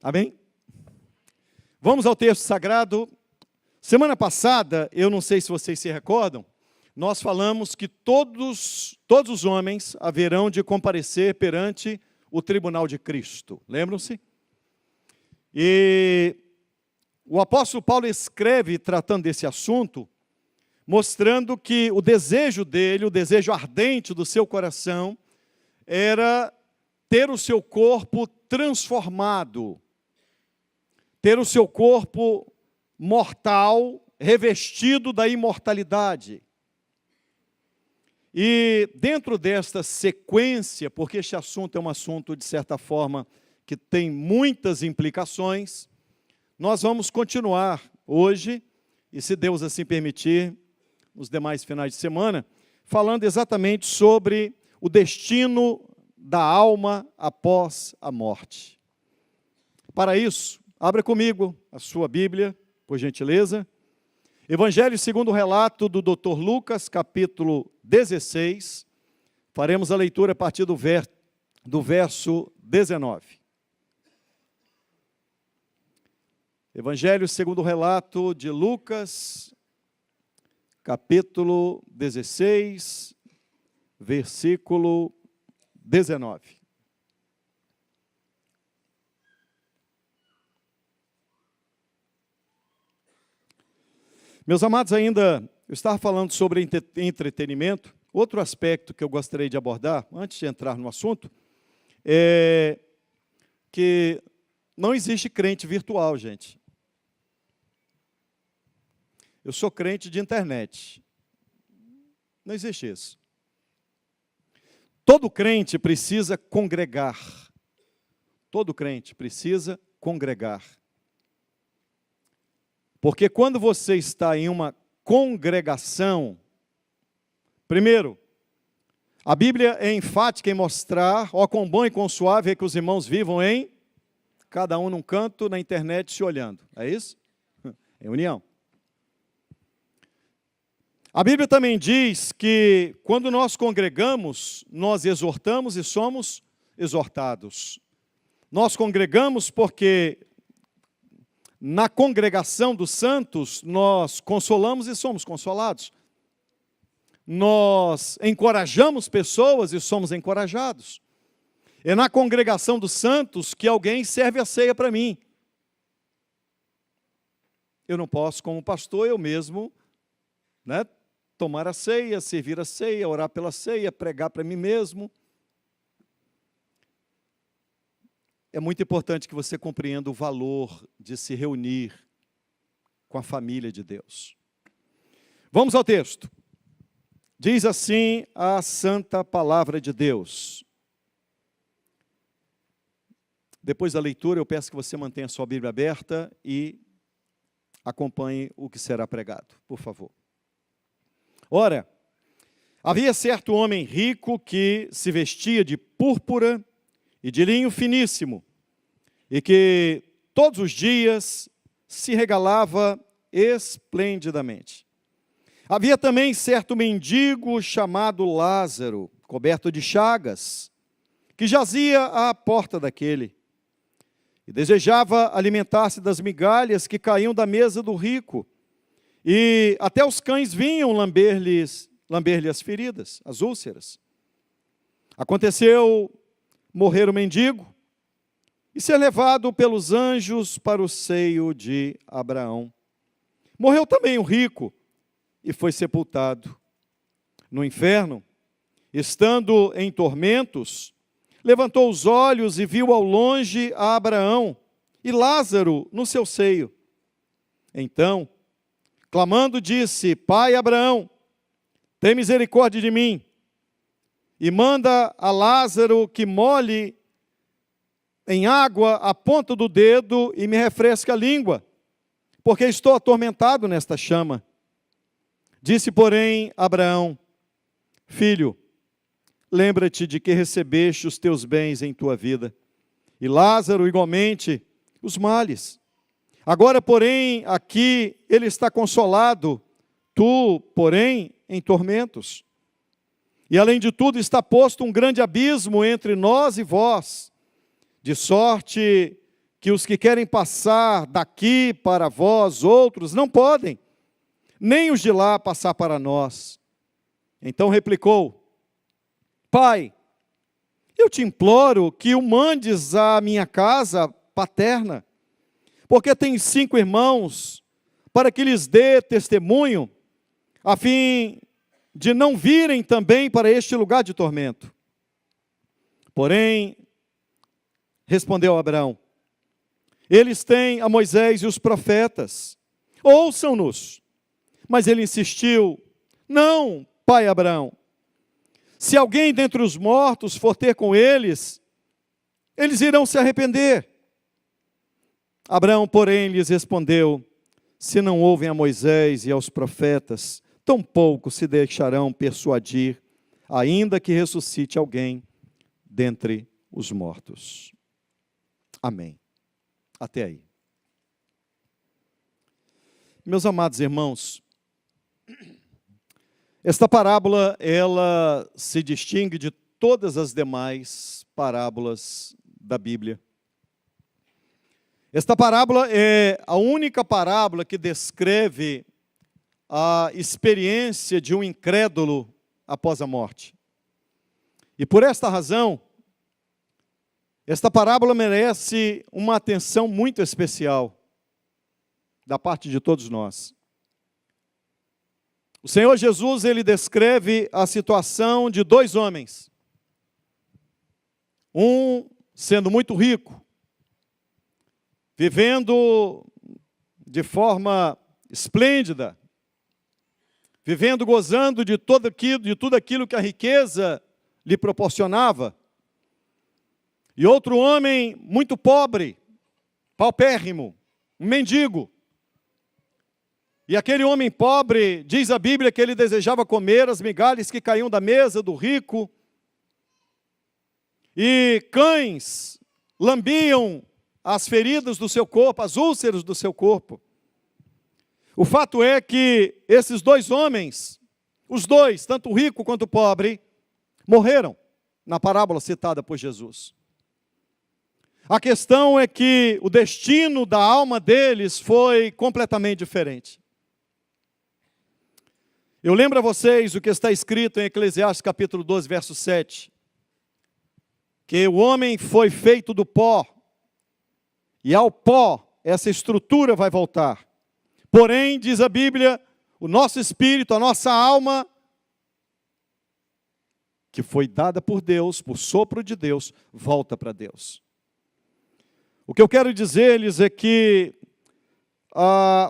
Amém? Vamos ao texto sagrado. Semana passada, eu não sei se vocês se recordam, nós falamos que todos os homens haverão de comparecer perante o tribunal de Cristo. Lembram-se? E o apóstolo Paulo escreve, tratando desse assunto, mostrando que o desejo dele, o desejo ardente do seu coração, era ter o seu corpo transformado, ter o seu corpo mortal, revestido da imortalidade. E dentro desta sequência, porque este assunto é um assunto, de certa forma, que tem muitas implicações, nós vamos continuar hoje, e se Deus assim permitir, nos demais finais de semana, falando exatamente sobre o destino da alma após a morte. Para isso, abra comigo a sua Bíblia, por gentileza. Evangelho segundo o relato do Dr. Lucas, capítulo 16. Faremos a leitura a partir do verso 19. Evangelho segundo o relato de Lucas, capítulo 16, versículo 19. Meus amados, ainda eu estava falando sobre entretenimento. Outro aspecto que eu gostaria de abordar, antes de entrar no assunto, é que não existe crente virtual, gente. Eu sou crente de internet. Não existe isso. Todo crente precisa congregar. Todo crente precisa congregar. Porque quando você está em uma congregação, primeiro, a Bíblia é enfática em mostrar, ó, quão bom e quão suave é que os irmãos vivam em, cada um num canto, na internet, se olhando. É isso? Em união. A Bíblia também diz que quando nós congregamos, nós exortamos e somos exortados. Nós congregamos porque na congregação dos santos nós consolamos e somos consolados. Nós encorajamos pessoas e somos encorajados. É na congregação dos santos que alguém serve a ceia para mim. Eu não posso, como pastor, eu mesmo, tomar a ceia, servir a ceia, orar pela ceia, pregar para mim mesmo. É muito importante que você compreenda o valor de se reunir com a família de Deus. Vamos ao texto. Diz assim a santa palavra de Deus. Depois da leitura, eu peço que você mantenha a sua Bíblia aberta e acompanhe o que será pregado, por favor. Ora, havia certo homem rico que se vestia de púrpura e de linho finíssimo, e que todos os dias se regalava esplendidamente. Havia também certo mendigo chamado Lázaro, coberto de chagas, que jazia à porta daquele, e desejava alimentar-se das migalhas que caíam da mesa do rico, e até os cães vinham lamber-lhe as feridas, as úlceras. Aconteceu morrer o mendigo e ser levado pelos anjos para o seio de Abraão. Morreu também o rico e foi sepultado. No inferno, estando em tormentos, levantou os olhos e viu ao longe a Abraão e Lázaro no seu seio. Então, clamando, disse: Pai Abraão, tem misericórdia de mim, e manda a Lázaro que molhe em água a ponta do dedo e me refresque a língua, porque estou atormentado nesta chama. Disse, porém, Abraão: Filho, lembra-te de que recebeste os teus bens em tua vida, e Lázaro igualmente os males. Agora, porém, aqui ele está consolado, tu, porém, em tormentos. E, além de tudo, está posto um grande abismo entre nós e vós, de sorte que os que querem passar daqui para vós outros não podem, nem os de lá passar para nós. Então replicou: Pai, eu te imploro que o mandes à minha casa paterna, porque tenho 5 irmãos, para que lhes dê testemunho, a fim de não virem também para este lugar de tormento. Porém, respondeu Abraão: eles têm a Moisés e os profetas, ouçam-nos. Mas ele insistiu: não, pai Abraão, se alguém dentre os mortos for ter com eles, eles irão se arrepender. Abraão, porém, lhes respondeu: se não ouvem a Moisés e aos profetas, tampouco se deixarão persuadir, ainda que ressuscite alguém dentre os mortos. Amém. Até aí. Meus amados irmãos, esta parábola, ela se distingue de todas as demais parábolas da Bíblia. Esta parábola é a única parábola que descreve a experiência de um incrédulo após a morte. E por esta razão, esta parábola merece uma atenção muito especial da parte de todos nós. O Senhor Jesus, ele descreve a situação de 2 homens. Um sendo muito rico, vivendo de forma esplêndida, vivendo, gozando de tudo aquilo que a riqueza lhe proporcionava. E outro homem muito pobre, paupérrimo, um mendigo. E aquele homem pobre, diz a Bíblia que ele desejava comer as migalhas que caíam da mesa do rico, e cães lambiam as feridas do seu corpo, as úlceras do seu corpo. O fato é que esses 2 homens, os 2, tanto o rico quanto o pobre, morreram na parábola citada por Jesus. A questão é que o destino da alma deles foi completamente diferente. Eu lembro a vocês o que está escrito em Eclesiastes capítulo 12, verso 7. Que o homem foi feito do pó, e ao pó essa estrutura vai voltar. Porém, diz a Bíblia, o nosso espírito, a nossa alma, que foi dada por Deus, por sopro de Deus, volta para Deus. O que eu quero dizer-lhes é que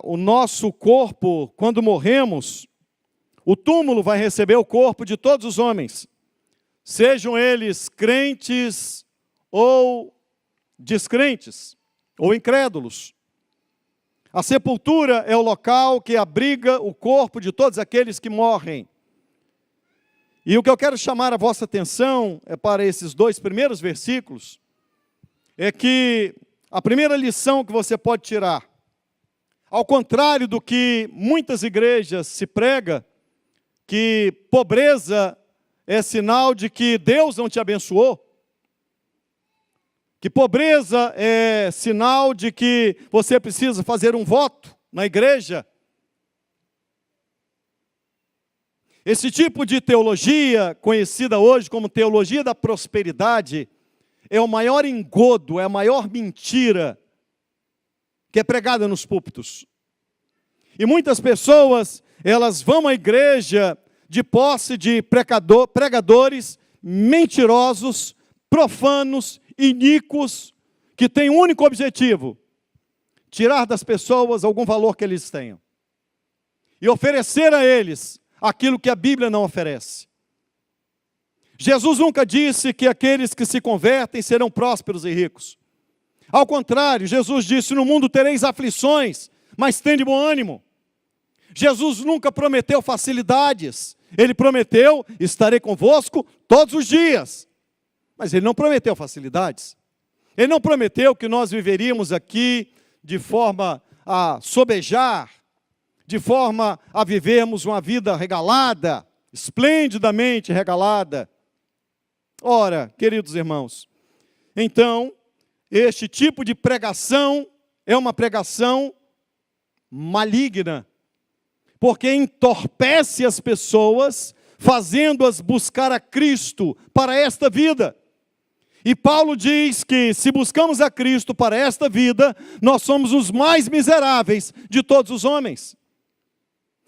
o nosso corpo, quando morremos, o túmulo vai receber o corpo de todos os homens, sejam eles crentes ou descrentes, ou incrédulos. A sepultura é o local que abriga o corpo de todos aqueles que morrem. E o que eu quero chamar a vossa atenção é para esses 2 primeiros versículos, é que a primeira lição que você pode tirar, ao contrário do que muitas igrejas se prega, que pobreza é sinal de que Deus não te abençoou, que pobreza é sinal de que você precisa fazer um voto na igreja. Esse tipo de teologia, conhecida hoje como teologia da prosperidade, é o maior engodo, é a maior mentira que é pregada nos púlpitos. E muitas pessoas, elas vão à igreja de posse de pregadores mentirosos, profanos, iníquos, que têm um único objetivo: tirar das pessoas algum valor que eles tenham e oferecer a eles aquilo que a Bíblia não oferece. Jesus nunca disse que aqueles que se convertem serão prósperos e ricos. Ao contrário, Jesus disse: no mundo tereis aflições, mas tende bom ânimo. Jesus nunca prometeu facilidades. Ele prometeu: estarei convosco todos os dias. Mas ele não prometeu facilidades. Ele não prometeu que nós viveríamos aqui de forma a sobejar, de forma a vivermos uma vida regalada, esplendidamente regalada. Ora, queridos irmãos, então, Este tipo de pregação é uma pregação maligna, porque entorpece as pessoas, fazendo-as buscar a Cristo para esta vida. E Paulo diz que se buscamos a Cristo para esta vida, nós somos os mais miseráveis de todos os homens.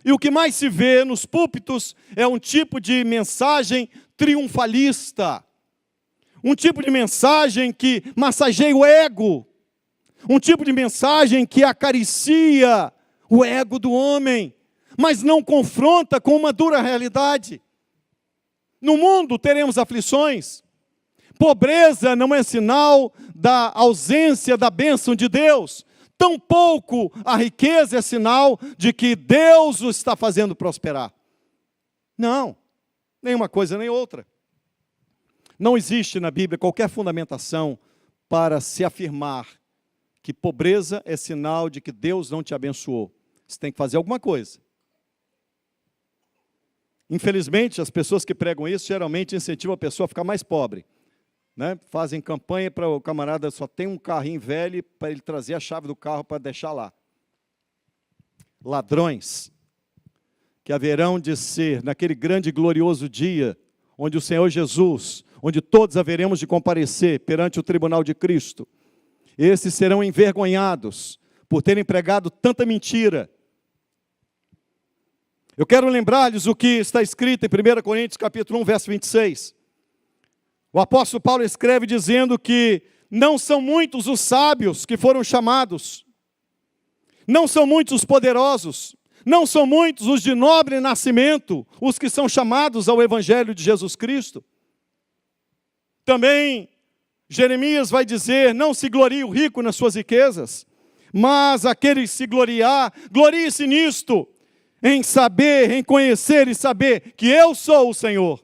E o que mais se vê nos púlpitos é um tipo de mensagem triunfalista, um tipo de mensagem que massageia o ego, um tipo de mensagem que acaricia o ego do homem, mas não confronta com uma dura realidade. No mundo teremos aflições. Pobreza não é sinal da ausência da bênção de Deus. Tampouco a riqueza é sinal de que Deus o está fazendo prosperar. Não, nem uma coisa nem outra. Não existe na Bíblia qualquer fundamentação para se afirmar que pobreza é sinal de que Deus não te abençoou. Você tem que fazer alguma coisa. Infelizmente, as pessoas que pregam isso geralmente incentivam a pessoa a ficar mais pobre. Né? Fazem campanha para o camarada só tem um carrinho velho para ele trazer a chave do carro para deixar lá. Ladrões que haverão de ser naquele grande e glorioso dia onde o Senhor Jesus, onde todos haveremos de comparecer perante o tribunal de Cristo. Esses serão envergonhados por terem pregado tanta mentira. Eu quero lembrar-lhes o que está escrito em 1 Coríntios capítulo 1, verso 26. O apóstolo Paulo escreve dizendo que não são muitos os sábios que foram chamados, não são muitos os poderosos, não são muitos os de nobre nascimento, os que são chamados ao Evangelho de Jesus Cristo. Também Jeremias vai dizer, não se glorie o rico nas suas riquezas, mas aquele que se gloriar, glorie-se nisto, em saber, em conhecer e saber que eu sou o Senhor.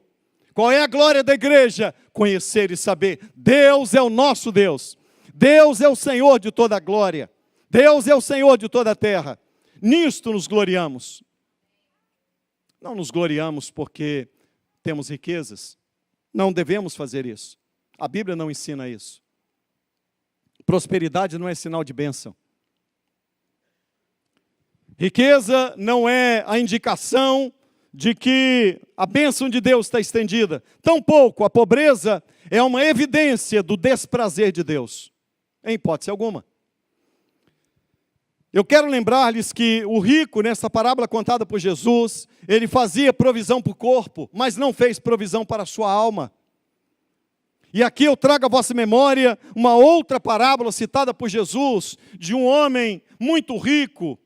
Qual é a glória da igreja? Conhecer e saber, Deus é o nosso Deus. Deus é o Senhor de toda a glória. Deus é o Senhor de toda a terra. Nisto nos gloriamos. Não nos gloriamos porque temos riquezas. Não devemos fazer isso. A Bíblia não ensina isso. Prosperidade não é sinal de bênção. Riqueza não é a indicação de que a bênção de Deus está estendida. Tampouco a pobreza é uma evidência do desprazer de Deus, em hipótese alguma. Eu quero lembrar-lhes que o rico, nessa parábola contada por Jesus, ele fazia provisão para o corpo, mas não fez provisão para a sua alma. E aqui eu trago à vossa memória uma outra parábola citada por Jesus, de um homem muito rico,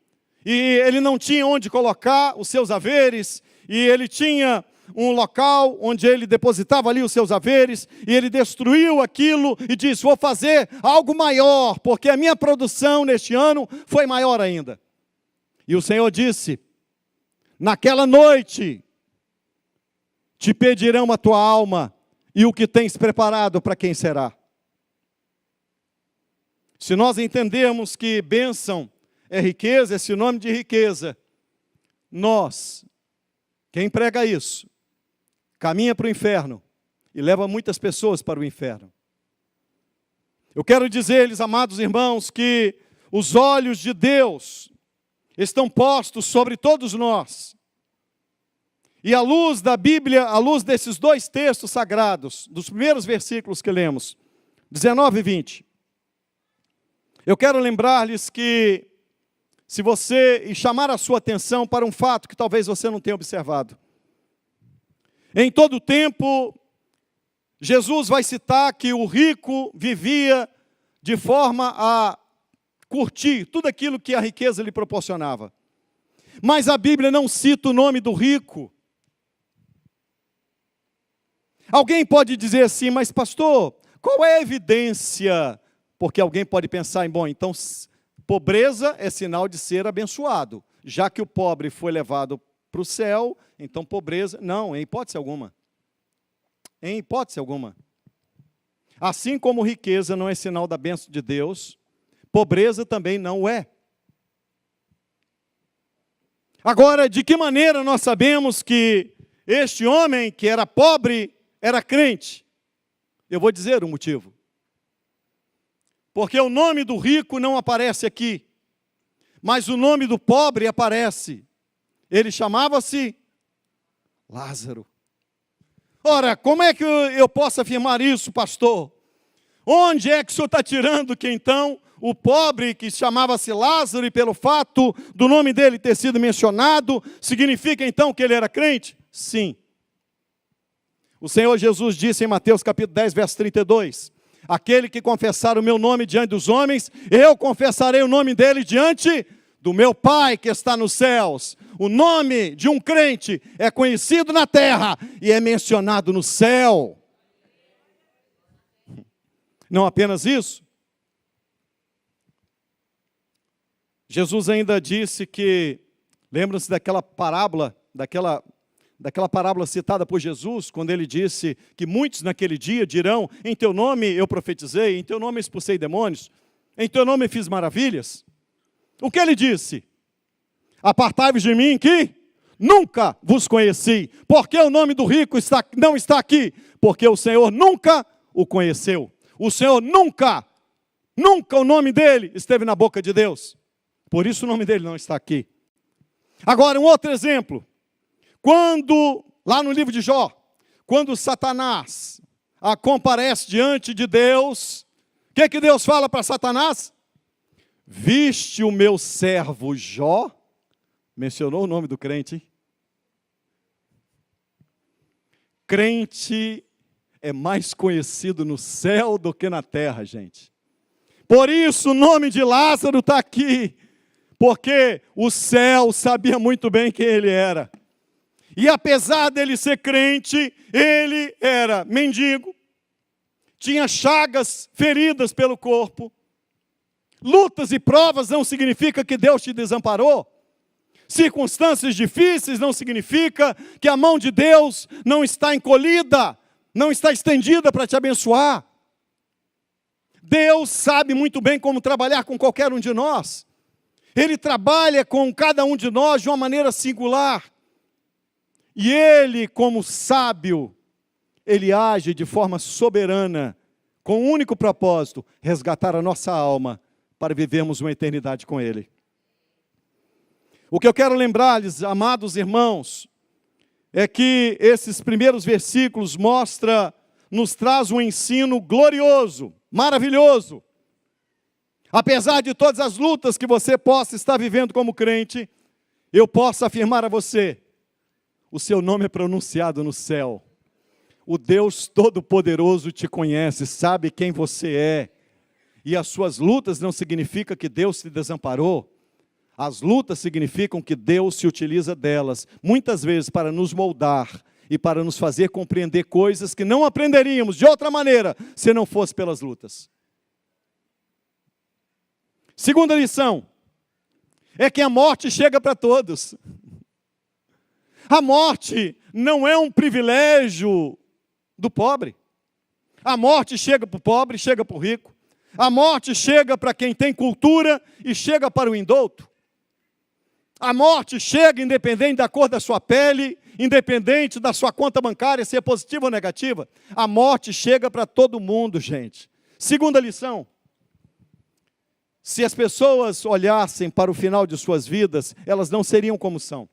e ele não tinha onde colocar os seus haveres, e ele tinha um local onde ele depositava ali os seus haveres, e ele destruiu aquilo e disse, vou fazer algo maior, porque a minha produção neste ano foi maior ainda. E o Senhor disse, naquela noite te pedirão a tua alma, e o que tens preparado para quem será? Se nós entendermos que bênção é riqueza, é sinônimo de riqueza, nós, quem prega isso, caminha para o inferno e leva muitas pessoas para o inferno. Eu quero dizer-lhes, amados irmãos, que os olhos de Deus estão postos sobre todos nós. E à luz da Bíblia, à luz desses dois textos sagrados, dos primeiros versículos que lemos, 19 e 20, eu quero lembrar-lhes que, se você, e chamar a sua atenção para um fato que talvez você não tenha observado. Em todo o tempo, Jesus vai citar que o rico vivia de forma a curtir tudo aquilo que a riqueza lhe proporcionava. Mas a Bíblia não cita o nome do rico. Alguém pode dizer assim, mas pastor, qual é a evidência? Porque alguém pode pensar em, bom, então pobreza é sinal de ser abençoado. Já que o pobre foi levado para o céu, então pobreza, não, em hipótese alguma. Em hipótese alguma. Assim como riqueza não é sinal da bênção de Deus, pobreza também não é. Agora, de que maneira nós sabemos que este homem que era pobre, era crente? Eu vou dizer o motivo. Porque o nome do rico não aparece aqui, mas o nome do pobre aparece. Ele chamava-se Lázaro. Ora, como é que eu posso afirmar isso, pastor? Onde é que o senhor está tirando que então o pobre que chamava-se Lázaro, e pelo fato do nome dele ter sido mencionado, significa então que ele era crente? Sim. O Senhor Jesus disse em Mateus capítulo 10, verso 32, aquele que confessar o meu nome diante dos homens, eu confessarei o nome dele diante do meu Pai que está nos céus. O nome de um crente é conhecido na terra e é mencionado no céu. Não apenas isso, Jesus ainda disse que, lembram-se daquela parábola, daquela parábola citada por Jesus, quando ele disse que muitos naquele dia dirão, em teu nome eu profetizei, em teu nome expulsei demônios, em teu nome fiz maravilhas. O que ele disse? Apartai-vos de mim que nunca vos conheci. Porque o nome do rico não está aqui? Porque o Senhor nunca o conheceu. O Senhor nunca o nome dele esteve na boca de Deus. Por isso o nome dele não está aqui. Agora, um outro exemplo. Quando, lá no livro de Jó, quando Satanás comparece diante de Deus, o que Deus fala para Satanás? Viste o meu servo Jó? Mencionou o nome do crente, hein? Crente é mais conhecido no céu do que na terra, gente. Por isso o nome de Lázaro está aqui. Porque o céu sabia muito bem quem ele era. E apesar dele ser crente, ele era mendigo, tinha chagas, feridas pelo corpo. Lutas e provas não significa que Deus te desamparou. Circunstâncias difíceis não significa que a mão de Deus não está encolhida, não está estendida para te abençoar. Deus sabe muito bem como trabalhar com qualquer um de nós. Ele trabalha com cada um de nós de uma maneira singular. E Ele, como sábio, Ele age de forma soberana, com o único propósito, resgatar a nossa alma, para vivermos uma eternidade com Ele. O que eu quero lembrar-lhes, amados irmãos, é que esses primeiros versículos nos traz um ensino glorioso, maravilhoso. Apesar de todas as lutas que você possa estar vivendo como crente, eu posso afirmar a você, o seu nome é pronunciado no céu. O Deus Todo-Poderoso te conhece, sabe quem você é. E as suas lutas não significam que Deus te desamparou. As lutas significam que Deus se utiliza delas, muitas vezes para nos moldar e para nos fazer compreender coisas que não aprenderíamos de outra maneira, se não fosse pelas lutas. Segunda lição, é que a morte chega para todos. A morte não é um privilégio do pobre. A morte chega para o pobre, chega para o rico. A morte chega para quem tem cultura e chega para o indouto. A morte chega independente da cor da sua pele, independente da sua conta bancária, se é positiva ou negativa. A morte chega para todo mundo, gente. Segunda lição. Se as pessoas olhassem para o final de suas vidas, elas não seriam como são.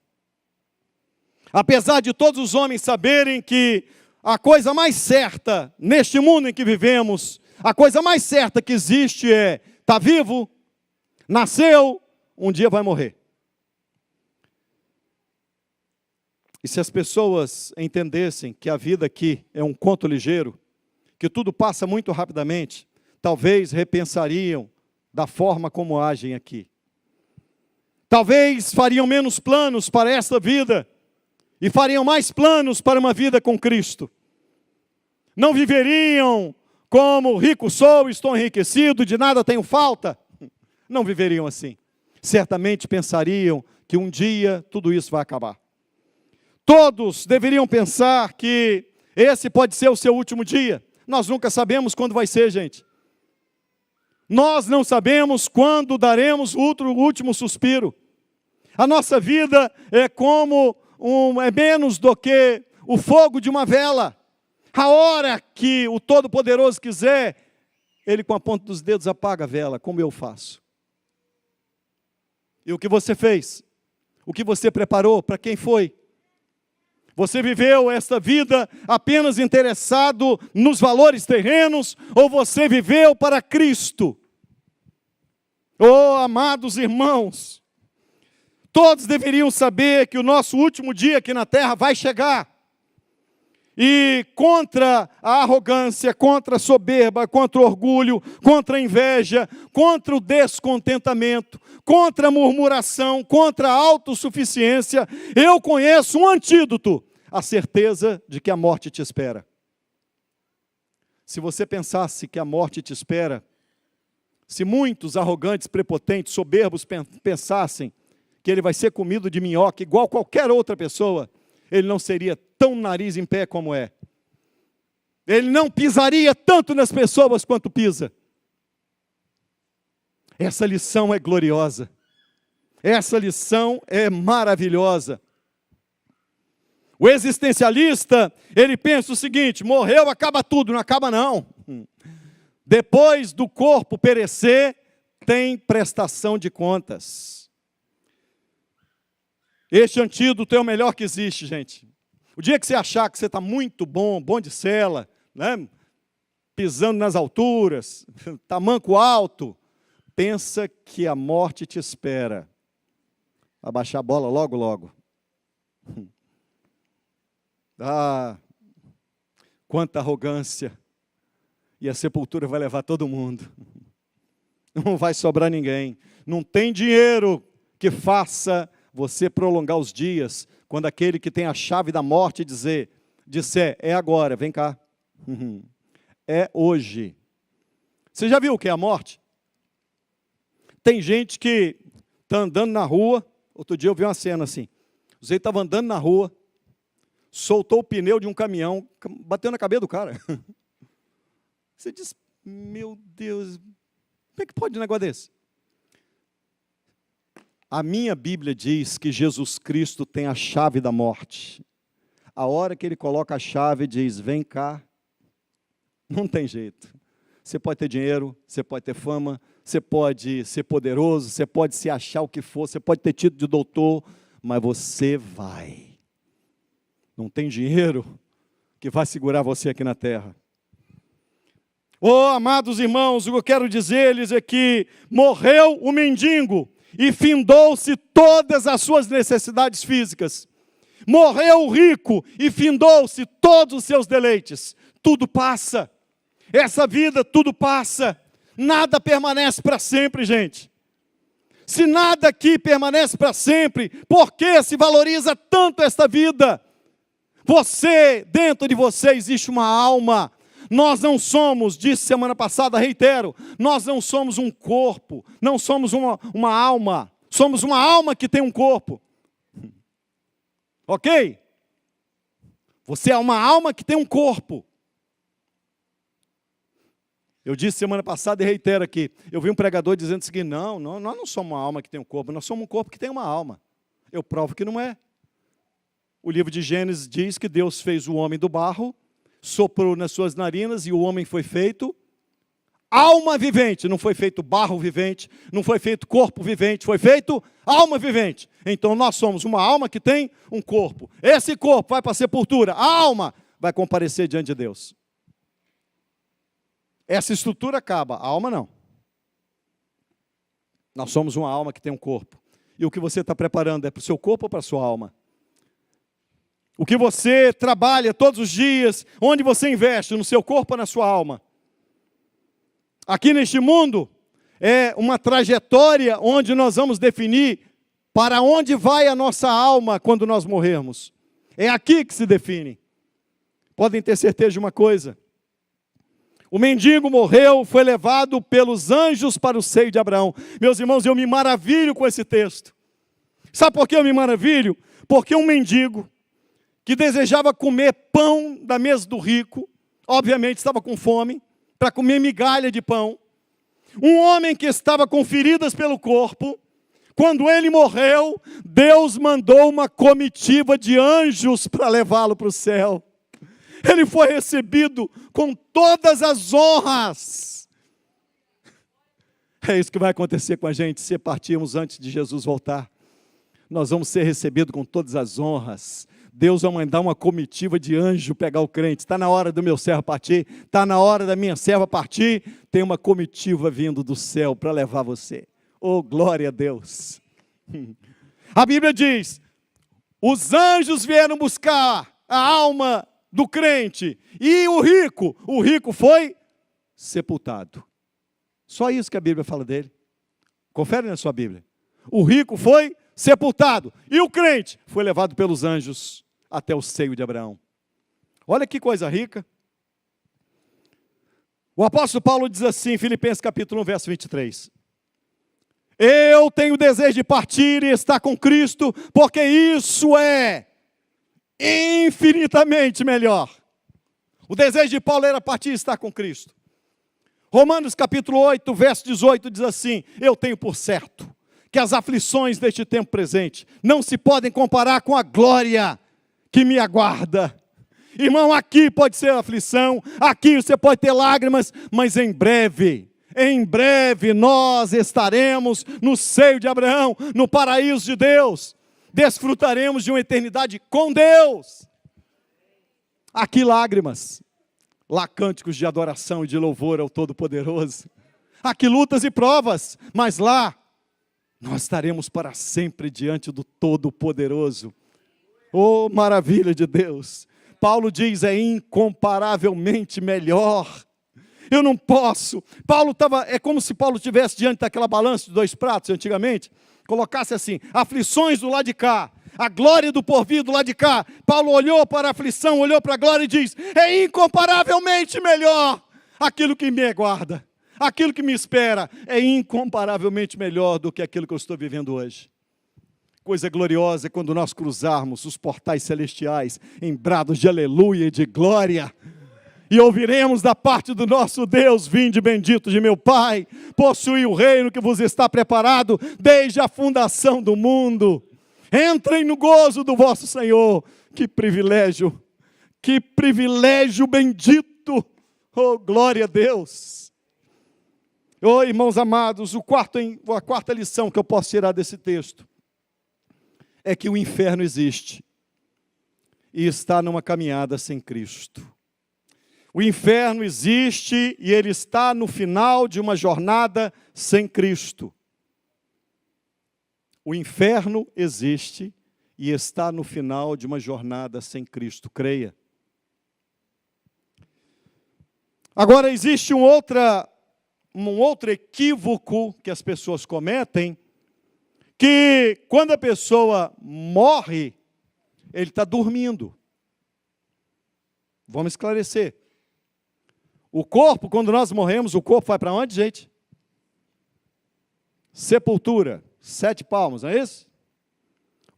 Apesar de todos os homens saberem que a coisa mais certa neste mundo em que vivemos, a coisa mais certa que existe é, está vivo, nasceu, um dia vai morrer. E se as pessoas entendessem que a vida aqui é um conto ligeiro, que tudo passa muito rapidamente, talvez repensariam da forma como agem aqui. Talvez fariam menos planos para esta vida e fariam mais planos para uma vida com Cristo. Não viveriam como rico sou, estou enriquecido, de nada tenho falta. Não viveriam assim. Certamente pensariam que um dia tudo isso vai acabar. Todos deveriam pensar que esse pode ser o seu último dia. Nós nunca sabemos quando vai ser, gente. Nós não sabemos quando daremos o último suspiro. A nossa vida é menos do que o fogo de uma vela. A hora que o Todo-Poderoso quiser, ele com a ponta dos dedos apaga a vela, como eu faço. E o que você fez? O que você preparou? Para quem foi? Você viveu esta vida apenas interessado nos valores terrenos, ou você viveu para Cristo? Oh, amados irmãos, todos deveriam saber que o nosso último dia aqui na terra vai chegar. E contra a arrogância, contra a soberba, contra o orgulho, contra a inveja, contra o descontentamento, contra a murmuração, contra a autossuficiência, eu conheço um antídoto: a certeza de que a morte te espera. Se você pensasse que a morte te espera, se muitos arrogantes, prepotentes, soberbos pensassem que ele vai ser comido de minhoca igual qualquer outra pessoa, ele não seria tão nariz em pé como é. Ele não pisaria tanto nas pessoas quanto pisa. Essa lição é gloriosa. Essa lição é maravilhosa. O existencialista, ele pensa o seguinte: morreu, acaba tudo. Não acaba não. Depois do corpo perecer, tem prestação de contas. Este antídoto é o melhor que existe, gente. O dia que você achar que você está muito bom de cela, né? Pisando nas alturas, tamanco alto, pensa que a morte te espera. Vai baixar a bola logo, logo. Ah, quanta arrogância. E a sepultura vai levar todo mundo. Não vai sobrar ninguém. Não tem dinheiro que faça você prolongar os dias, quando aquele que tem a chave da morte disser, é agora, vem cá. É hoje. Você já viu o que é a morte? Tem gente que está andando na rua. Outro dia eu vi uma cena assim. O Zé estava andando na rua, soltou o pneu de um caminhão, bateu na cabeça do cara. Você diz, meu Deus, como é que pode um negócio desse? A minha Bíblia diz que Jesus Cristo tem a chave da morte. A hora que ele coloca a chave, diz, vem cá. Não tem jeito. Você pode ter dinheiro, você pode ter fama, você pode ser poderoso, você pode se achar o que for, você pode ter título de doutor, mas você vai. Não tem dinheiro que vai segurar você aqui na terra. Oh, amados irmãos, o que eu quero dizer-lhes é que morreu o mendigo e findou-se todas as suas necessidades físicas. Morreu o rico e findou-se todos os seus deleites. Tudo passa. Essa vida, tudo passa. Nada permanece para sempre, gente. Se nada aqui permanece para sempre, por que se valoriza tanto esta vida? Dentro de você existe uma alma. Nós não somos, disse semana passada, reitero, nós não somos um corpo, não somos uma alma, somos uma alma que tem um corpo. Ok? Você é uma alma que tem um corpo. Eu disse semana passada e reitero aqui, eu vi um pregador dizendo o seguinte, não, nós não somos uma alma que tem um corpo, nós somos um corpo que tem uma alma. Eu provo que não é. O livro de Gênesis diz que Deus fez o homem do barro, soprou nas suas narinas e o homem foi feito alma vivente. Não foi feito barro vivente, não foi feito corpo vivente, foi feito alma vivente. Então nós somos uma alma que tem um corpo. Esse corpo vai para a sepultura, a alma vai comparecer diante de Deus. Essa estrutura acaba, a alma não. Nós somos uma alma que tem um corpo. E o que você está preparando é para o seu corpo ou para a sua alma? O que você trabalha todos os dias, onde você investe, no seu corpo ou na sua alma? Aqui neste mundo, é uma trajetória onde nós vamos definir para onde vai a nossa alma quando nós morrermos. É aqui que se define. Podem ter certeza de uma coisa. O mendigo morreu, foi levado pelos anjos para o seio de Abraão. Meus irmãos, eu me maravilho com esse texto. Sabe por que eu me maravilho? Porque um mendigo que desejava comer pão da mesa do rico, obviamente estava com fome, para comer migalha de pão. Um homem que estava com feridas pelo corpo, quando ele morreu, Deus mandou uma comitiva de anjos para levá-lo para o céu. Ele foi recebido com todas as honras. É isso que vai acontecer com a gente se partirmos antes de Jesus voltar. Nós vamos ser recebidos com todas as honras. Deus vai mandar uma comitiva de anjo pegar o crente. Está na hora do meu servo partir, está na hora da minha serva partir. Tem uma comitiva vindo do céu para levar você. Oh, glória a Deus. A Bíblia diz, os anjos vieram buscar a alma do crente. E o rico foi sepultado. Só isso que a Bíblia fala dele. Confere na sua Bíblia. O rico foi sepultado. E o crente foi levado pelos anjos até o seio de Abraão. Olha que coisa rica. O apóstolo Paulo diz assim, em Filipenses capítulo 1, verso 23. Eu tenho desejo de partir e estar com Cristo, porque isso é infinitamente melhor. O desejo de Paulo era partir e estar com Cristo. Romanos capítulo 8, verso 18 diz assim, eu tenho por certo que as aflições deste tempo presente não se podem comparar com a glória que me aguarda. Irmão, aqui pode ser aflição, aqui você pode ter lágrimas, mas em breve nós estaremos no seio de Abraão, no paraíso de Deus, desfrutaremos de uma eternidade com Deus. Aqui lágrimas, lá cânticos de adoração e de louvor ao Todo-Poderoso. Aqui lutas e provas, mas lá nós estaremos para sempre diante do Todo-Poderoso. Oh, maravilha de Deus! Paulo diz, é incomparavelmente melhor. Eu não posso. É como se Paulo estivesse diante daquela balança de 2 pratos, antigamente, colocasse assim, aflições do lado de cá, a glória do porvir do lado de cá. Paulo olhou para a aflição, olhou para a glória e diz, é incomparavelmente melhor aquilo que me aguarda, aquilo que me espera, é incomparavelmente melhor do que aquilo que eu estou vivendo hoje. Coisa gloriosa é quando nós cruzarmos os portais celestiais em brados de aleluia e de glória, e ouviremos da parte do nosso Deus, vinde bendito de meu Pai, possui o reino que vos está preparado desde a fundação do mundo. Entrem no gozo do vosso Senhor. Que privilégio bendito. Oh, glória a Deus. Oh, irmãos amados, a quarta lição que eu posso tirar desse texto é que o inferno existe e está numa caminhada sem Cristo. O inferno existe e ele está no final de uma jornada sem Cristo. O inferno existe e está no final de uma jornada sem Cristo, creia. Agora, existe um outro equívoco que as pessoas cometem, que quando a pessoa morre, ele está dormindo. Vamos esclarecer. O corpo, quando nós morremos, o corpo vai para onde, gente? Sepultura. 7 palmos, não é isso?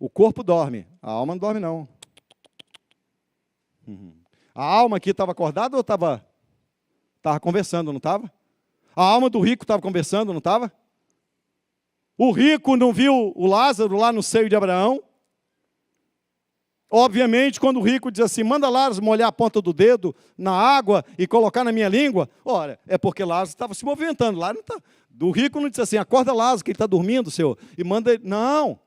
O corpo dorme, a alma não dorme não. A alma aqui estava acordada ou estava conversando, não estava? A alma do rico estava conversando, não estava? O rico não viu o Lázaro lá no seio de Abraão? Obviamente, quando o rico diz assim, manda Lázaro molhar a ponta do dedo na água e colocar na minha língua, olha, é porque Lázaro estava se movimentando. Lá não tá. O rico não disse assim, acorda Lázaro, que ele está dormindo, Senhor, e manda ele. Não.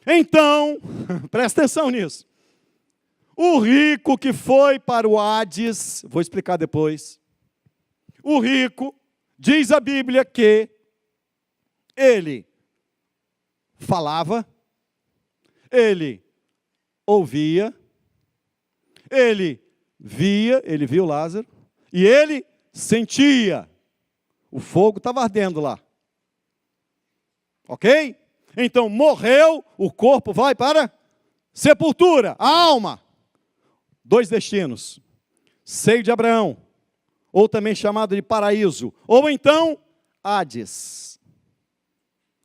Então, presta atenção nisso. O rico que foi para o Hades, vou explicar depois. O rico, diz a Bíblia que ele falava, ele ouvia, ele viu Lázaro, e ele sentia. O fogo estava ardendo lá. Ok? Então, morreu, o corpo vai para sepultura, a alma. 2 destinos. Seio de Abraão, ou também chamado de paraíso, ou então Hades.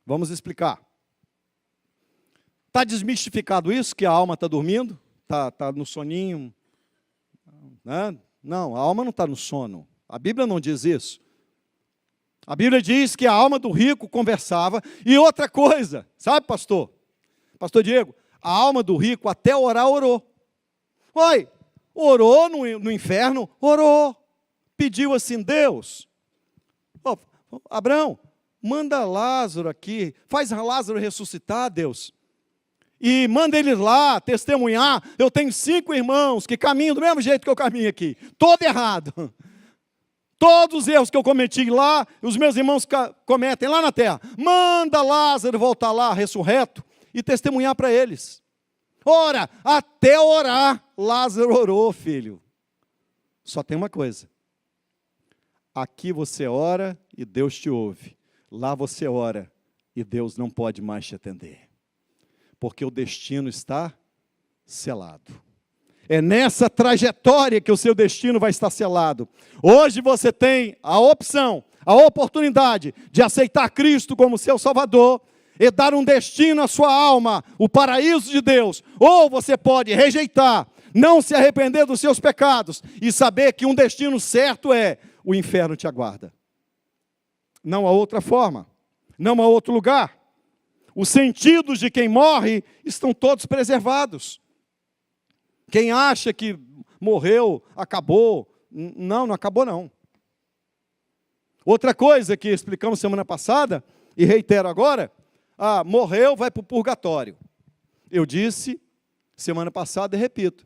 Vamos explicar. Está desmistificado isso, que a alma está dormindo? Está no soninho? Né? Não, a alma não está no sono. A Bíblia não diz isso. A Bíblia diz que a alma do rico conversava. E outra coisa, sabe, pastor? Pastor Diego, a alma do rico até orar, orou. Oi, orou no inferno? Orou. Pediu assim, Deus, Abraão, manda Lázaro aqui, faz Lázaro ressuscitar, Deus. E manda eles lá testemunhar. Eu tenho 5 irmãos que caminham do mesmo jeito que eu caminho aqui. Todo errado. Todos os erros que eu cometi lá, os meus irmãos cometem lá na terra. Manda Lázaro voltar lá, ressurreto, e testemunhar para eles. Ora, até orar, Lázaro orou, filho. Só tem uma coisa. Aqui você ora e Deus te ouve. Lá você ora e Deus não pode mais te atender. Porque o destino está selado. É nessa trajetória que o seu destino vai estar selado. Hoje você tem a opção, a oportunidade de aceitar Cristo como seu Salvador e dar um destino à sua alma, o paraíso de Deus. Ou você pode rejeitar, não se arrepender dos seus pecados e saber que um destino certo é o inferno te aguarda. Não há outra forma, não há outro lugar. Os sentidos de quem morre estão todos preservados. Quem acha que morreu, acabou, não acabou não. Outra coisa que explicamos semana passada, e reitero agora, morreu, vai para o purgatório. Eu disse semana passada e repito.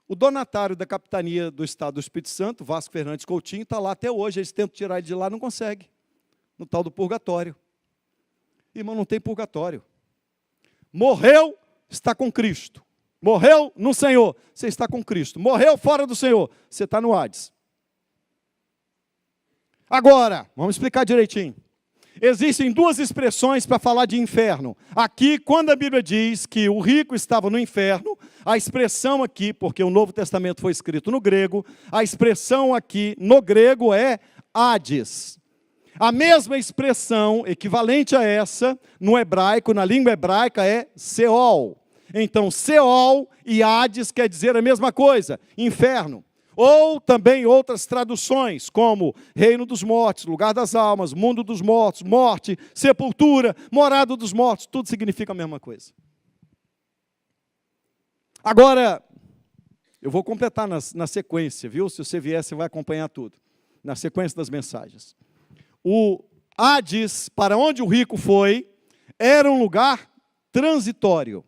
O donatário da capitania do Estado do Espírito Santo, Vasco Fernandes Coutinho, está lá até hoje. Eles tentam tirar ele de lá, não conseguem. No tal do purgatório. Irmão, não tem purgatório. Morreu, está com Cristo. Morreu no Senhor, você está com Cristo. Morreu fora do Senhor, você está no Hades. Agora, vamos explicar direitinho. Existem 2 expressões para falar de inferno. Aqui, quando a Bíblia diz que o rico estava no inferno, a expressão aqui, porque o Novo Testamento foi escrito no grego, a expressão aqui no grego é Hades. A mesma expressão, equivalente a essa, no hebraico, na língua hebraica, é Seol. Então, Seol e Hades quer dizer a mesma coisa, inferno. Ou também outras traduções, como reino dos mortos, lugar das almas, mundo dos mortos, morte, sepultura, morada dos mortos, tudo significa a mesma coisa. Agora, eu vou completar na sequência, viu? Se você vier, você vai acompanhar tudo, na sequência das mensagens. O Hades, para onde o rico foi, era um lugar transitório.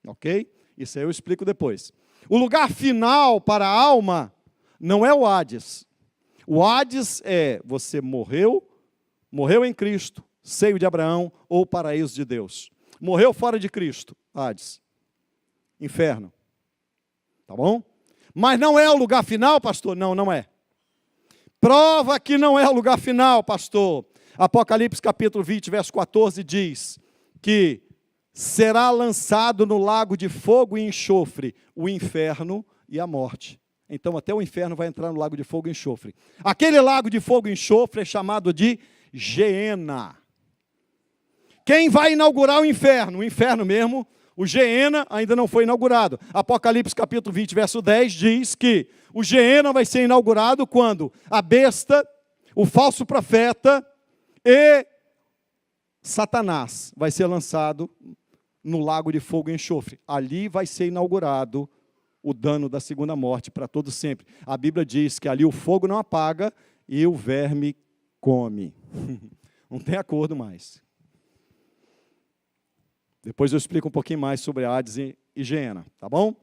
Ok? Isso aí eu explico depois. O lugar final para a alma não é o Hades. O Hades é você morreu em Cristo, seio de Abraão ou paraíso de Deus. Morreu fora de Cristo, Hades. Inferno. Tá bom? Mas não é o lugar final, pastor? Não, não é. Prova que não é o lugar final, pastor. Apocalipse capítulo 20, verso 14 diz que será lançado no lago de fogo e enxofre, o inferno e a morte. Então até o inferno vai entrar no lago de fogo e enxofre. Aquele lago de fogo e enxofre é chamado de Geena. Quem vai inaugurar o inferno? O inferno mesmo, o Geena ainda não foi inaugurado. Apocalipse capítulo 20, verso 10 diz que o Geena vai ser inaugurado quando a besta, o falso profeta e Satanás vai ser lançado no lago de fogo e enxofre. Ali vai ser inaugurado o dano da segunda morte para todo sempre. A Bíblia diz que ali o fogo não apaga e o verme come. Não tem acordo mais. Depois eu explico um pouquinho mais sobre Hades e Geena, tá bom?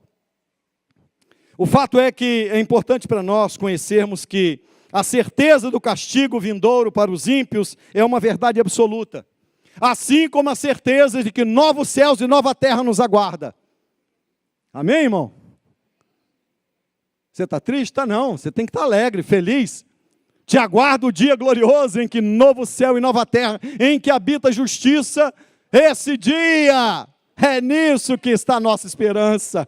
O fato é que é importante para nós conhecermos que a certeza do castigo vindouro para os ímpios é uma verdade absoluta. Assim como a certeza de que novos céus e nova terra nos aguarda. Amém, irmão? Você está triste? Está não, você tem que estar alegre, feliz. Te aguarda o dia glorioso em que novo céu e nova terra, em que habita a justiça. Esse dia, é nisso que está a nossa esperança.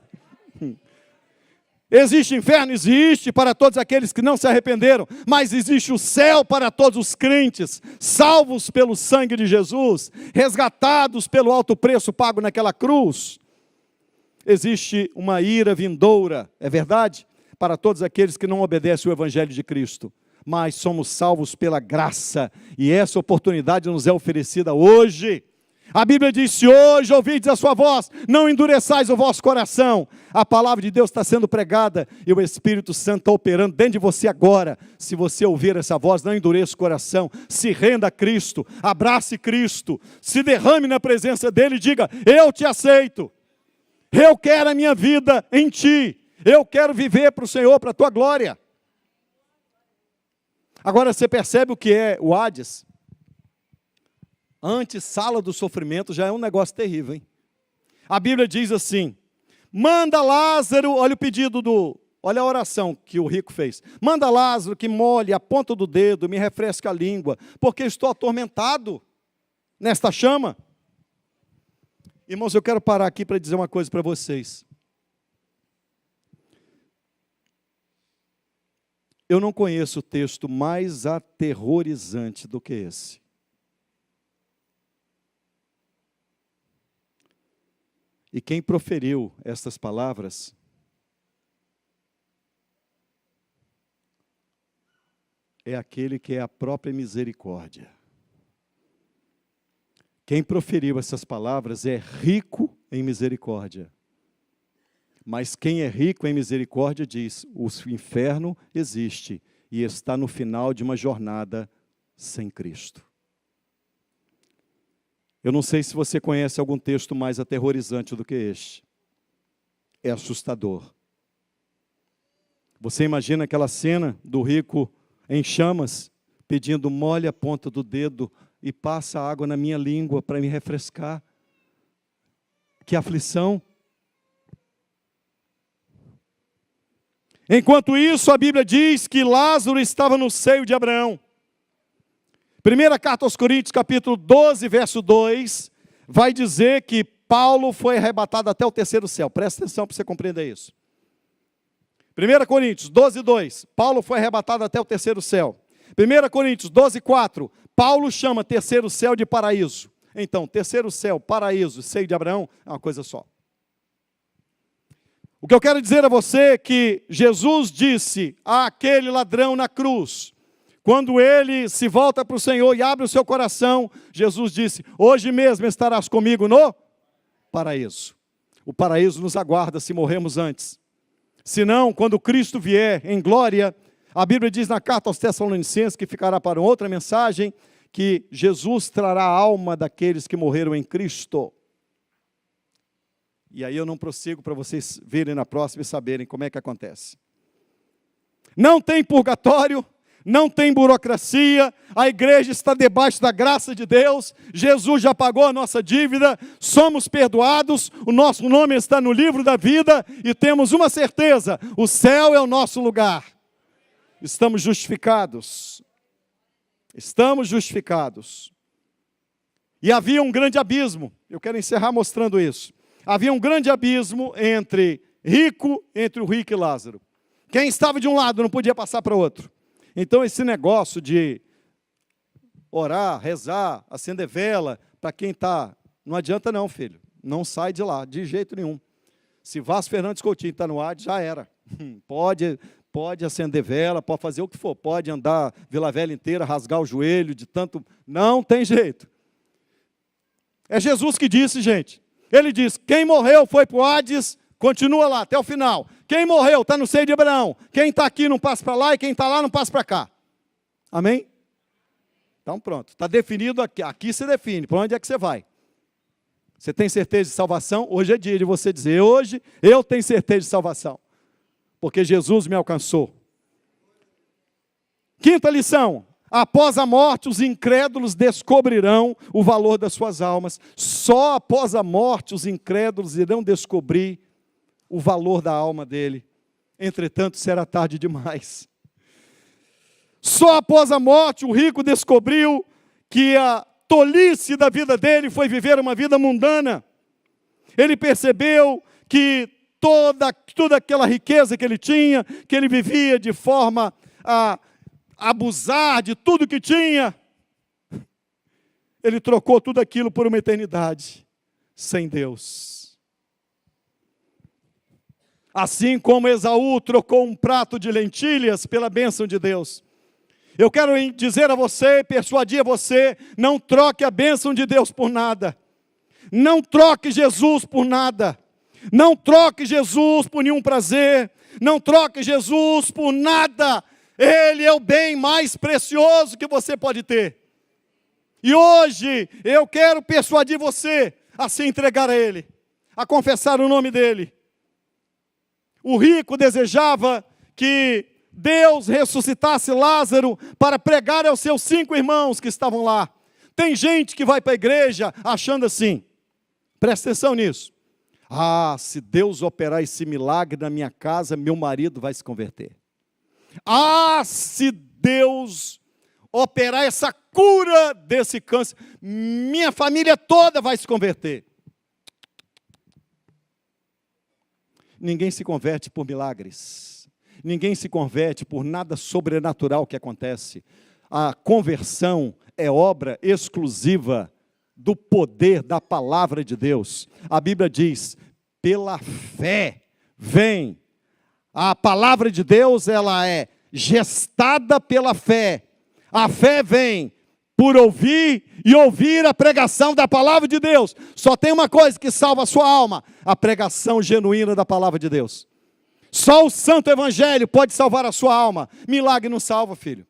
Existe inferno? Existe para todos aqueles que não se arrependeram, mas existe o céu para todos os crentes, salvos pelo sangue de Jesus, resgatados pelo alto preço pago naquela cruz. Existe uma ira vindoura, é verdade? Para todos aqueles que não obedecem o evangelho de Cristo, mas somos salvos pela graça, e essa oportunidade nos é oferecida hoje. A Bíblia diz: se hoje ouvides a sua voz, não endureçais o vosso coração. A palavra de Deus está sendo pregada e o Espírito Santo está operando dentro de você agora. Se você ouvir essa voz, não endureça o coração, se renda a Cristo, abrace Cristo, se derrame na presença dEle e diga: eu te aceito, eu quero a minha vida em Ti, eu quero viver para o Senhor, para a Tua glória. Agora você percebe o que é o Hades? Antessala do sofrimento já é um negócio terrível, hein? A Bíblia diz assim: manda Lázaro, olha o pedido olha a oração que o rico fez. Manda Lázaro que molhe a ponta do dedo, me refresque a língua, porque estou atormentado nesta chama. Irmãos, eu quero parar aqui para dizer uma coisa para vocês. Eu não conheço texto mais aterrorizante do que esse. E quem proferiu estas palavras é aquele que é a própria misericórdia. Quem proferiu essas palavras é rico em misericórdia. Mas quem é rico em misericórdia diz: o inferno existe e está no final de uma jornada sem Cristo. Eu não sei se você conhece algum texto mais aterrorizante do que este. É assustador. Você imagina aquela cena do rico em chamas, pedindo: molhe a ponta do dedo e passa água na minha língua para me refrescar. Que aflição. Enquanto isso, a Bíblia diz que Lázaro estava no seio de Abraão. Primeira carta aos Coríntios, capítulo 12, verso 2, vai dizer que Paulo foi arrebatado até o terceiro céu. Presta atenção para você compreender isso. 1 Coríntios 12, 2, Paulo foi arrebatado até o terceiro céu. 1 Coríntios 12, 4, Paulo chama terceiro céu de paraíso. Então, terceiro céu, paraíso, seio de Abraão, é uma coisa só. O que eu quero dizer a você é que Jesus disse àquele ladrão na cruz, quando ele se volta para o Senhor e abre o seu coração, Jesus disse: hoje mesmo estarás comigo no paraíso. O paraíso nos aguarda se morrermos antes. Se não, quando Cristo vier em glória, a Bíblia diz na carta aos Tessalonicenses, que ficará para outra mensagem, que Jesus trará a alma daqueles que morreram em Cristo. E aí eu não prossigo para vocês verem na próxima e saberem como é que acontece. Não tem purgatório, não tem burocracia, a igreja está debaixo da graça de Deus, Jesus já pagou a nossa dívida, somos perdoados, o nosso nome está no livro da vida e temos uma certeza: o céu é o nosso lugar. Estamos justificados. Estamos justificados. E havia um grande abismo, eu quero encerrar mostrando isso. Havia um grande abismo entre o rico e Lázaro. Quem estava de um lado não podia passar para o outro. Então esse negócio de orar, rezar, acender vela, para quem está, não adianta não, filho. Não sai de lá, de jeito nenhum. Se Vasco Fernandes Coutinho está no ar, já era. Pode acender vela, pode fazer o que for, pode andar Vila Velha inteira, rasgar o joelho de tanto... Não tem jeito. É Jesus que disse, gente. Ele diz: quem morreu foi para o Hades, continua lá até o final. Quem morreu está no seio de Abraão. Quem está aqui não passa para lá e quem está lá não passa para cá. Amém? Então pronto, está definido aqui. Aqui se define, para onde é que você vai. Você tem certeza de salvação? Hoje é dia de você dizer: hoje eu tenho certeza de salvação, porque Jesus me alcançou. Quinta lição: após a morte, os incrédulos descobrirão o valor das suas almas. Só após a morte, os incrédulos irão descobrir o valor da alma dele. Entretanto, será tarde demais. Só após a morte, o rico descobriu que a tolice da vida dele foi viver uma vida mundana. Ele percebeu que toda aquela riqueza que ele tinha, que ele vivia de forma a abusar de tudo que tinha, ele trocou tudo aquilo por uma eternidade sem Deus. Assim como Esaú trocou um prato de lentilhas pela bênção de Deus. Eu quero dizer a você, persuadir a você: não troque a bênção de Deus por nada. Não troque Jesus por nada. Não troque Jesus por nenhum prazer. Não troque Jesus por nada. Ele é o bem mais precioso que você pode ter. E hoje eu quero persuadir você a se entregar a Ele, a confessar o nome dEle. O rico desejava que Deus ressuscitasse Lázaro para pregar aos seus 5 irmãos que estavam lá. Tem gente que vai para a igreja achando assim, presta atenção nisso. Ah, se Deus operar esse milagre na minha casa, meu marido vai se converter. Ah, se Deus operar essa cura desse câncer, minha família toda vai se converter. Ninguém se converte por milagres. Ninguém se converte por nada sobrenatural que acontece. A conversão é obra exclusiva do poder da palavra de Deus. A Bíblia diz, pela fé vem. A palavra de Deus, ela é gestada pela fé. A fé vem por ouvir e ouvir a pregação da palavra de Deus. Só tem uma coisa que salva a sua alma, a pregação genuína da palavra de Deus. Só o santo evangelho pode salvar a sua alma. Milagre não salva, filho.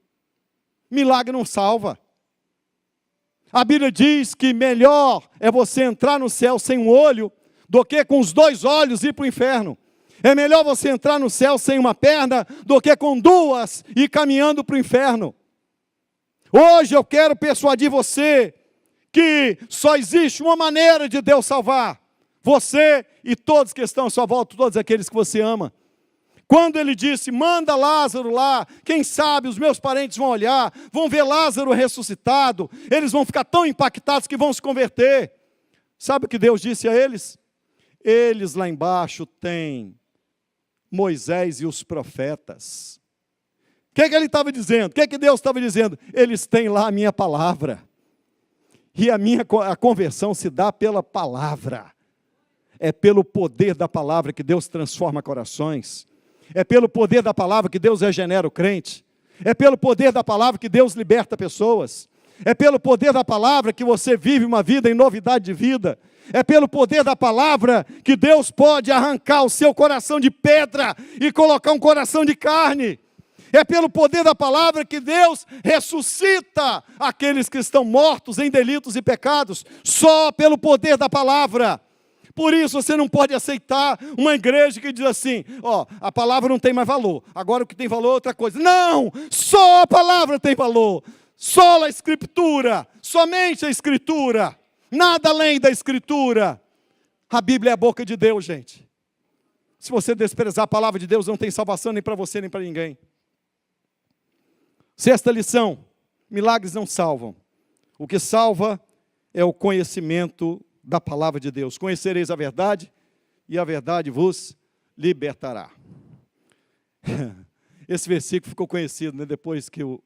Milagre não salva. A Bíblia diz que melhor é você entrar no céu sem um olho do que com os 2 olhos ir para o inferno. É melhor você entrar no céu sem uma perna do que com 2 ir caminhando para o inferno. Hoje eu quero persuadir você que só existe uma maneira de Deus salvar você e todos que estão à sua volta, todos aqueles que você ama. Quando ele disse, manda Lázaro lá, quem sabe os meus parentes vão olhar, vão ver Lázaro ressuscitado, eles vão ficar tão impactados que vão se converter. Sabe o que Deus disse a eles? Eles lá embaixo têm Moisés e os profetas. O que ele estava dizendo? O que Deus estava dizendo? Eles têm lá a minha palavra. E a conversão se dá pela palavra. É pelo poder da palavra que Deus transforma corações. É pelo poder da palavra que Deus regenera o crente. É pelo poder da palavra que Deus liberta pessoas. É pelo poder da palavra que você vive uma vida em novidade de vida. É pelo poder da palavra que Deus pode arrancar o seu coração de pedra e colocar um coração de carne. É pelo poder da palavra que Deus ressuscita aqueles que estão mortos em delitos e pecados. Só pelo poder da palavra. Por isso você não pode aceitar uma igreja que diz assim, a palavra não tem mais valor, agora o que tem valor é outra coisa. Não, só a palavra tem valor, só a Escritura, somente a Escritura, nada além da Escritura. A Bíblia é a boca de Deus, gente. Se você desprezar a palavra de Deus, não tem salvação nem para você nem para ninguém. 6ª lição, milagres não salvam. O que salva é o conhecimento da palavra de Deus. Conhecereis a verdade, e a verdade vos libertará. Esse versículo ficou conhecido, né? Depois que o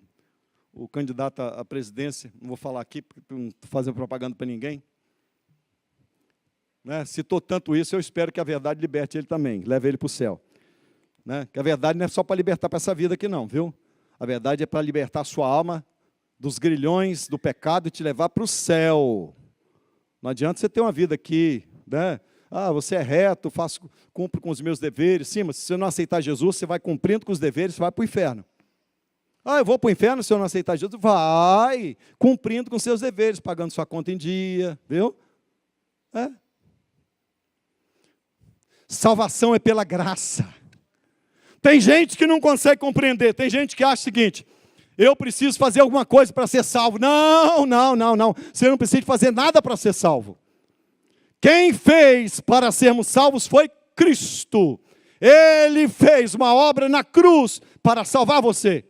candidato à presidência, não vou falar aqui, porque não estou fazendo propaganda para ninguém, né? Citou tanto isso, eu espero que a verdade liberte ele também, leve ele para o céu. Né? Que a verdade não é só para libertar para essa vida aqui não, viu? A verdade é para libertar a sua alma dos grilhões do pecado e te levar para o céu. Não adianta você ter uma vida aqui, né? Ah, você é reto, cumpro com os meus deveres. Sim, mas se você não aceitar Jesus, você vai cumprindo com os deveres, você vai para o inferno. Ah, eu vou para o inferno se eu não aceitar Jesus? Vai, cumprindo com seus deveres, pagando sua conta em dia, viu? Salvação é pela graça. Tem gente que não consegue compreender, tem gente que acha o seguinte, eu preciso fazer alguma coisa para ser salvo. Não. Você não precisa fazer nada para ser salvo. Quem fez para sermos salvos foi Cristo. Ele fez uma obra na cruz para salvar você.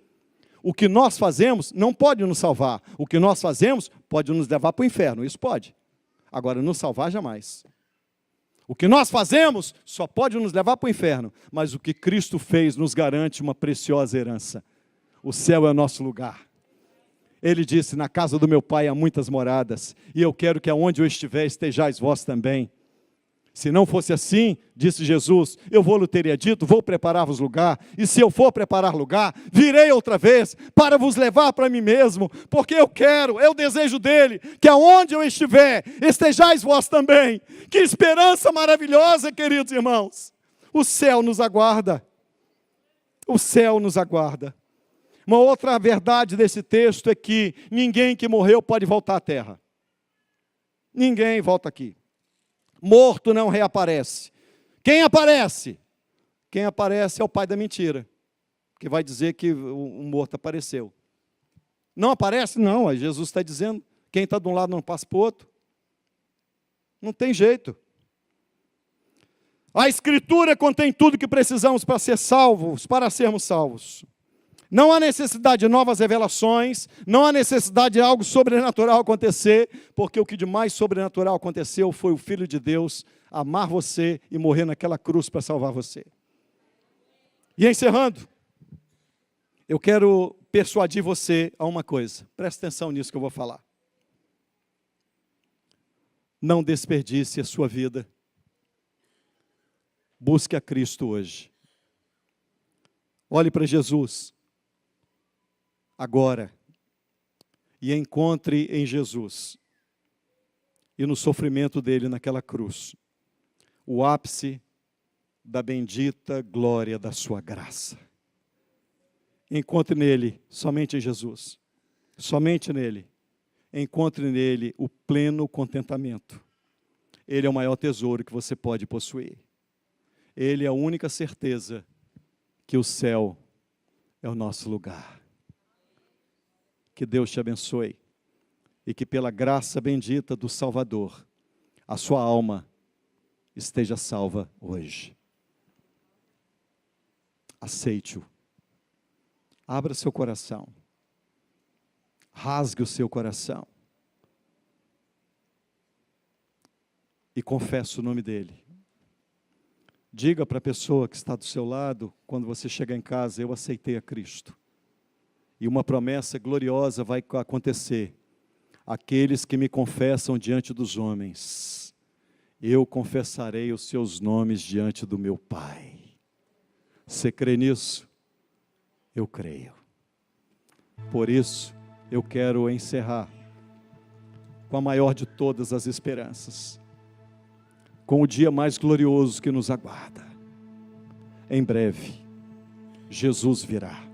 O que nós fazemos não pode nos salvar. O que nós fazemos pode nos levar para o inferno. Isso pode. Agora, nos salvar jamais. O que nós fazemos só pode nos levar para o inferno. Mas o que Cristo fez nos garante uma preciosa herança. O céu é o nosso lugar. Ele disse, na casa do meu pai há muitas moradas, e eu quero que aonde eu estiver, estejais vós também. Se não fosse assim, disse Jesus, eu vou-lhe teria dito, vou preparar-vos lugar, e se eu for preparar lugar, virei outra vez, para vos levar para mim mesmo, porque eu quero, é o desejo dele, que aonde eu estiver, estejais vós também. Que esperança maravilhosa, queridos irmãos. O céu nos aguarda. O céu nos aguarda. Uma outra verdade desse texto é que ninguém que morreu pode voltar à terra. Ninguém volta aqui. Morto não reaparece. Quem aparece? Quem aparece é o pai da mentira, que vai dizer que o morto apareceu. Não aparece? Não, aí Jesus está dizendo, quem está de um lado não passa para o outro. Não tem jeito. A Escritura contém tudo que precisamos para ser salvos, para sermos salvos. Não há necessidade de novas revelações, não há necessidade de algo sobrenatural acontecer, porque o que de mais sobrenatural aconteceu foi o Filho de Deus amar você e morrer naquela cruz para salvar você. E encerrando, eu quero persuadir você a uma coisa, presta atenção nisso que eu vou falar. Não desperdice a sua vida, busque a Cristo hoje. Olhe para Jesus agora, e encontre em Jesus, e no sofrimento dele naquela cruz, o ápice da bendita glória da sua graça. Encontre nele, somente em Jesus, somente nele, encontre nele o pleno contentamento. Ele é o maior tesouro que você pode possuir. Ele é a única certeza que o céu é o nosso lugar. Que Deus te abençoe e que pela graça bendita do Salvador, a sua alma esteja salva hoje. Aceite-o. Abra seu coração. Rasgue o seu coração. E confesse o nome dele. Diga para a pessoa que está do seu lado, quando você chegar em casa, eu aceitei a Cristo. E uma promessa gloriosa vai acontecer. Aqueles que me confessam diante dos homens, eu confessarei os seus nomes diante do meu Pai. Você crê nisso? Eu creio. Por isso, eu quero encerrar com a maior de todas as esperanças, com o dia mais glorioso que nos aguarda. Em breve, Jesus virá.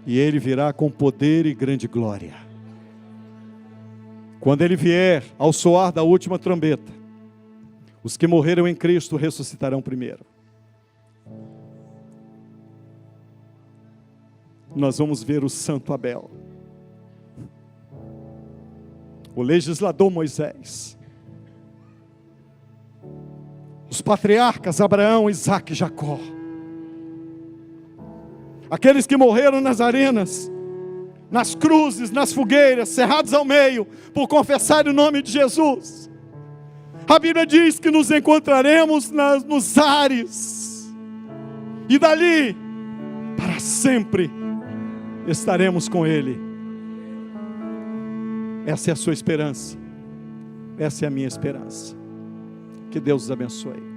E Ele virá com poder e grande glória. Quando Ele vier, ao soar da última trombeta, os que morreram em Cristo ressuscitarão primeiro. Nós vamos ver o santo Abel, o legislador Moisés, os patriarcas Abraão, Isaque e Jacó, aqueles que morreram nas arenas, nas cruzes, nas fogueiras, cerrados ao meio, por confessar o nome de Jesus. A Bíblia diz que nos encontraremos nos ares, e dali, para sempre, estaremos com Ele. Essa é a sua esperança, essa é a minha esperança. Que Deus os abençoe.